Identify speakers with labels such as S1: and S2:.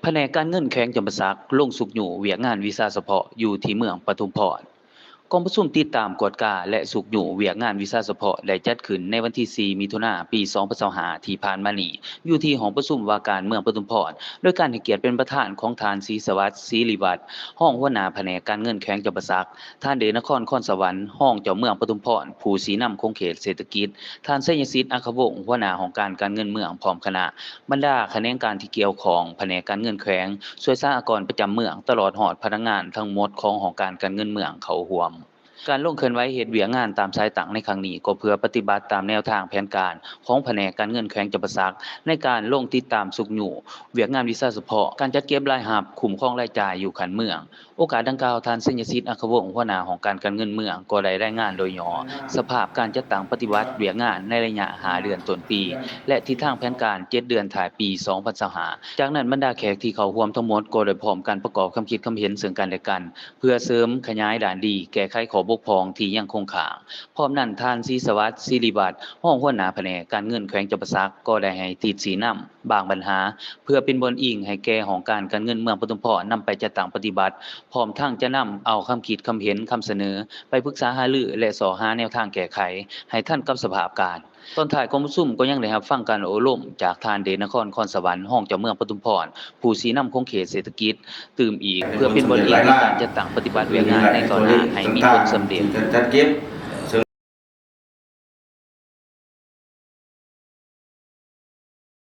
S1: แผนกการเงินแขวงจำปาสักลงสุกอยู่เวียกงานวีซ่าเฉพาะอยู่ที่เมืองปทุมพรกองประชุมติดตามกวดกาและสุกอยู่เวียกงานวีซ่าเฉพาะได้จัดขึ้นในวันที่ 4 มิถุนายน ปี 2025ที่ผ่านมานี้อยู่ที่หอประชุมว่าการเมืองปทุมพรโดยการให้เกียรติเป็นประธานของทานศรีสวัสดิ์ศรีริวัฒน์ห้องหัวหน้าแผนกการเงินแขวงจำปาสักท่านเดชนครคอนสวรรค์ห้องเจ้าเมืองปทุมพรผู้สีนำคงเขตเศรษฐกิจท่านชัยศิษฐ์อัควงศ์หัวหน้าของการเงินเมืองพร้อมคณะบรรดาแขนงการที่เกี่ยวข้องแผนกการเงินแขวง ช่วยสหกรณ์ประจำเมืองตลอดฮอดพนักงานทั้งหมดของหอการเงินเมืองเข้าร่วมการลงเคลื่อนไหวเฮ็ดเวียกงานตามสายต่างในครั้งนี้ก็เพื่อปฏิบัติตามแนวทางแผนการของแผนกการเงินแขวงจำปาสักในการลงติดตามสุกอยู่เวียกงานวีซ่าเฉพาะการจัดเก็บรายรับคุ้มครองรายจ่ายอยู่ขันเมืองโอกาสดังกล่าวท่านสัญญสิทธิ์อัควงศ์หัวหน้าของการเงินเมืองก็ได้รายงานโดยย่อสภาพการจัดตั้งปฏิบัติเวียกงานในระยะ5เดือนต้นปีและทิศทางแผนการ7เดือนท้ายปี2025จากนั้นบรรดาแขกที่เข้าร่วมทั้งหมดก็ได้พร้อมกันประกอบความคิดความเห็นซึ่งกันและกันเพื่อเสริมขยายด้านดีแก้ไขข้อบกพร่องที่ยังคงค้างพร้อมนั้นท่านศรีสวัสดิ์ศิริวัฒน์รองหัวหน้าแผนกการเงินแขวงจำปาสักก็ได้ให้ติดสีนำบางปัญหาเพื่อเป็นบนอิงให้แก่ของการเงินเมืองปทุมพรนำไปจัดตั้งปฏิบัติพร้อมทั้งจะนำเอาความคิดความเห็นคำเสนอไปปรึกษาหารือและสอหาแนวทางแก้ไขให้ทันกับสภาพการณ์ตอนท้ายกองประชุมก็ยังได้รับฟังการโอ้ล้มจากท่านเดชนครคอนสวรรค์ห้องเจ้าเมืองปทุมพรผู้สีนำคงเขตเศรษฐกิจตื่มอีกเพื่อเป็นบทเรียนในการจัดตั้งปฏิบัติเวียกงานในตอนหน้าให้มีผลสำเร็จ
S2: จัดเก็บ